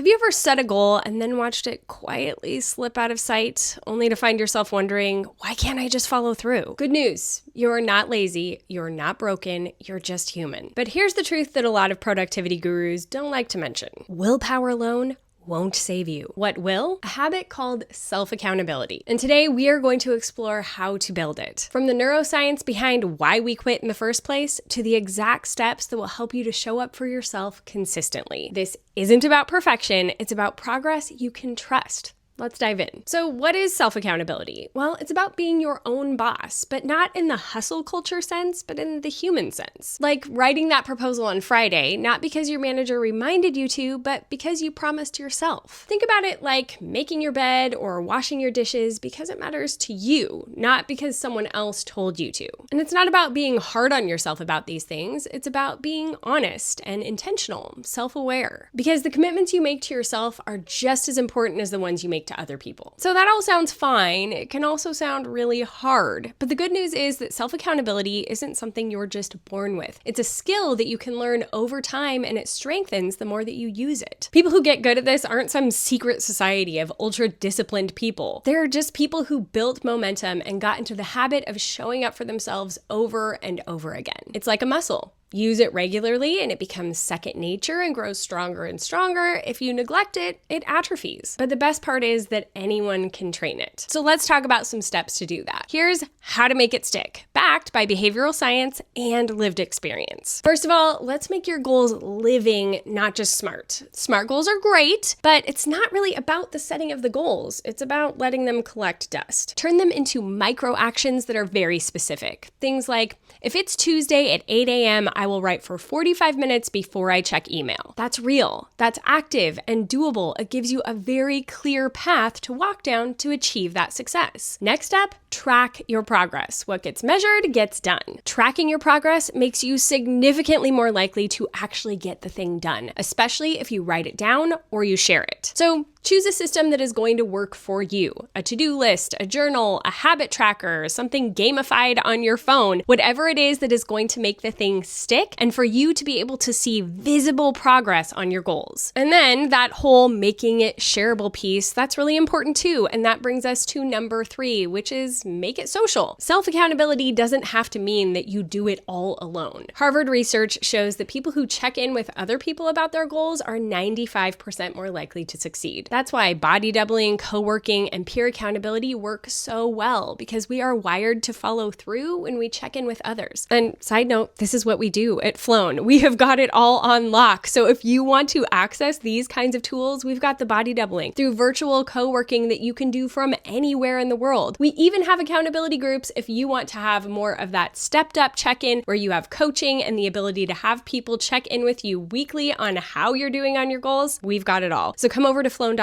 Have you ever set a goal and then watched it quietly slip out of sight, only to find yourself wondering, why can't I just follow through? Good news, you're not lazy, you're not broken, you're just human. But here's the truth that a lot of productivity gurus don't like to mention. Willpower alone won't save you. What will? A habit called self-accountability. And today we are going to explore how to build it. From the neuroscience behind why we quit in the first place to the exact steps that will help you to show up for yourself consistently. This isn't about perfection, it's about progress you can trust. Let's dive in. So what is self-accountability? Well, it's about being your own boss, but not in the hustle culture sense, but in the human sense. Like writing that proposal on Friday, not because your manager reminded you to, but because you promised yourself. Think about it like making your bed or washing your dishes because it matters to you, not because someone else told you to. And it's not about being hard on yourself about these things. It's about being honest and intentional, self-aware. Because the commitments you make to yourself are just as important as the ones you make to other people. So that all sounds fine. It can also sound really hard. But the good news is that self-accountability isn't something you're just born with. It's a skill that you can learn over time, and it strengthens the more that you use it. People who get good at this aren't some secret society of ultra-disciplined people. They're just people who built momentum and got into the habit of showing up for themselves over and over again. It's like a muscle. Use it regularly and it becomes second nature and grows stronger and stronger. If you neglect it, it atrophies. But the best part is that anyone can train it. So let's talk about some steps to do that. Here's how to make it stick, backed by behavioral science and lived experience. First of all, let's make your goals living, not just smart. Smart goals are great, but it's not really about the setting of the goals. It's about letting them collect dust. Turn them into micro actions that are very specific. Things like, if it's Tuesday at 8 a.m., I will write for 45 minutes before I check email. That's real, that's active and doable. It gives you a very clear path to walk down to achieve that success. Next up, track your progress. What gets measured gets done. Tracking your progress makes you significantly more likely to actually get the thing done, especially if you write it down or you share it. So choose a system that is going to work for you. A to-do list, a journal, a habit tracker, something gamified on your phone, whatever it is that is going to make the thing stick and for you to be able to see visible progress on your goals. And then that whole making it shareable piece, that's really important too. And that brings us to number 3, which is make it social. Self-accountability doesn't have to mean that you do it all alone. Harvard research shows that people who check in with other people about their goals are 95% more likely to succeed. That's why body doubling, co-working, and peer accountability work so well, because we are wired to follow through when we check in with others. And side note, this is what we do at Flown. We have got it all on lock. So if you want to access these kinds of tools, we've got the body doubling through virtual co-working that you can do from anywhere in the world. We even have accountability groups if you want to have more of that stepped up check-in where you have coaching and the ability to have people check in with you weekly on how you're doing on your goals. We've got it all. So come over to flown.com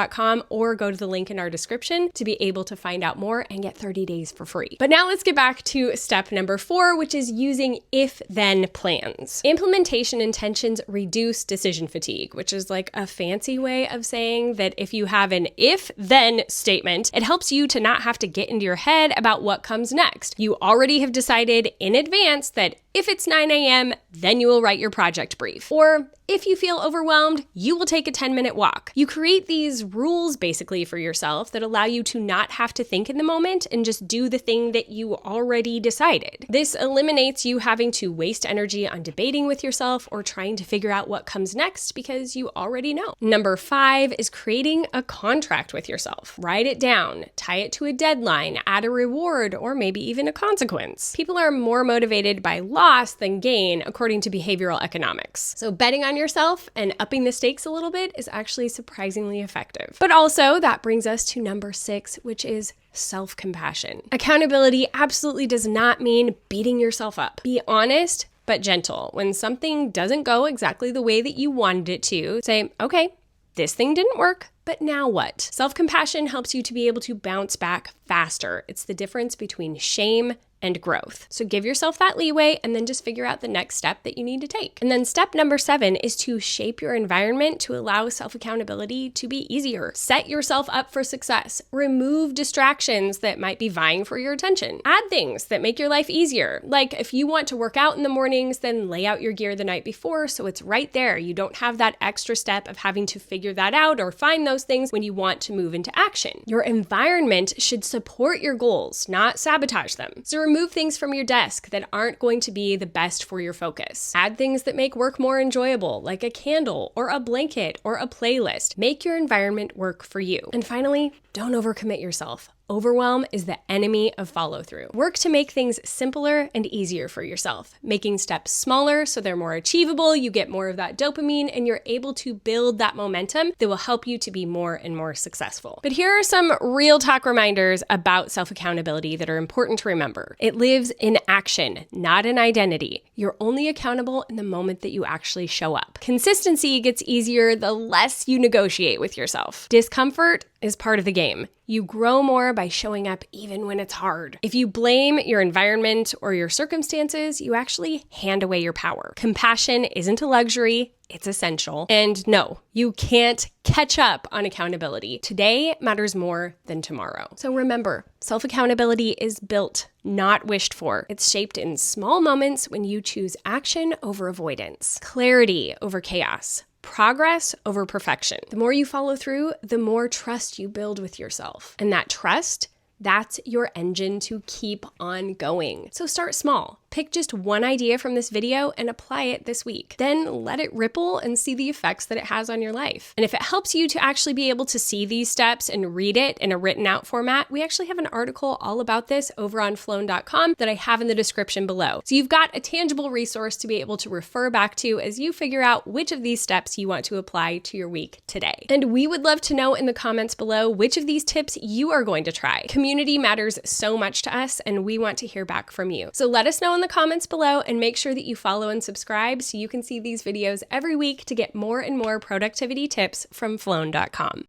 or go to the link in our description to be able to find out more and get 30 days for free. But now let's get back to step number 4, which is using if-then plans. Implementation intentions reduce decision fatigue, which is like a fancy way of saying that if you have an if-then statement, it helps you to not have to get into your head about what comes next. You already have decided in advance that if it's 9 a.m., then you will write your project brief. Or if you feel overwhelmed, you will take a 10-minute walk. You create these rules basically for yourself that allow you to not have to think in the moment and just do the thing that you already decided. This eliminates you having to waste energy on debating with yourself or trying to figure out what comes next because you already know. Number 5 is creating a contract with yourself. Write it down, tie it to a deadline, add a reward, or maybe even a consequence. People are more motivated by loss than gain, according to behavioral economics. So betting on yourself and upping the stakes a little bit is actually surprisingly effective. But also, that brings us to number 6, which is self-compassion. Accountability absolutely does not mean beating yourself up. Be honest, but gentle. When something doesn't go exactly the way that you wanted it to, say, okay, this thing didn't work, but now what? Self-compassion helps you to be able to bounce back faster. It's the difference between shame and growth. So give yourself that leeway and then just figure out the next step that you need to take. And then step number 7 is to shape your environment to allow self-accountability to be easier. Set yourself up for success. Remove distractions that might be vying for your attention. Add things that make your life easier. Like if you want to work out in the mornings, then lay out your gear the night before so it's right there. You don't have that extra step of having to figure that out or find those things when you want to move into action. Your environment should support your goals, not sabotage them. So remove things from your desk that aren't going to be the best for your focus. Add things that make work more enjoyable, like a candle or a blanket or a playlist. Make your environment work for you. And finally, don't overcommit yourself. Overwhelm is the enemy of follow-through. Work to make things simpler and easier for yourself, making steps smaller so they're more achievable, you get more of that dopamine, and you're able to build that momentum that will help you to be more and more successful. But here are some real talk reminders about self-accountability that are important to remember. It lives in action, not in identity. You're only accountable in the moment that you actually show up. Consistency gets easier the less you negotiate with yourself. Discomfort is part of the game. You grow more by showing up even when it's hard. If you blame your environment or your circumstances, you actually hand away your power. Compassion isn't a luxury, it's essential. And no, you can't catch up on accountability. Today matters more than tomorrow. So remember, self-accountability is built, not wished for. It's shaped in small moments when you choose action over avoidance, clarity over chaos, progress over perfection. The more you follow through, the more trust you build with yourself. And that trust, that's your engine to keep on going. So start small. Pick just one idea from this video and apply it this week. Then let it ripple and see the effects that it has on your life. And if it helps you to actually be able to see these steps and read it in a written out format, we actually have an article all about this over on flown.com that I have in the description below. So you've got a tangible resource to be able to refer back to as you figure out which of these steps you want to apply to your week today. And we would love to know in the comments below which of these tips you are going to try. Community matters so much to us, and we want to hear back from you. So let us know in the comments below and make sure that you follow and subscribe so you can see these videos every week to get more and more productivity tips from flown.com.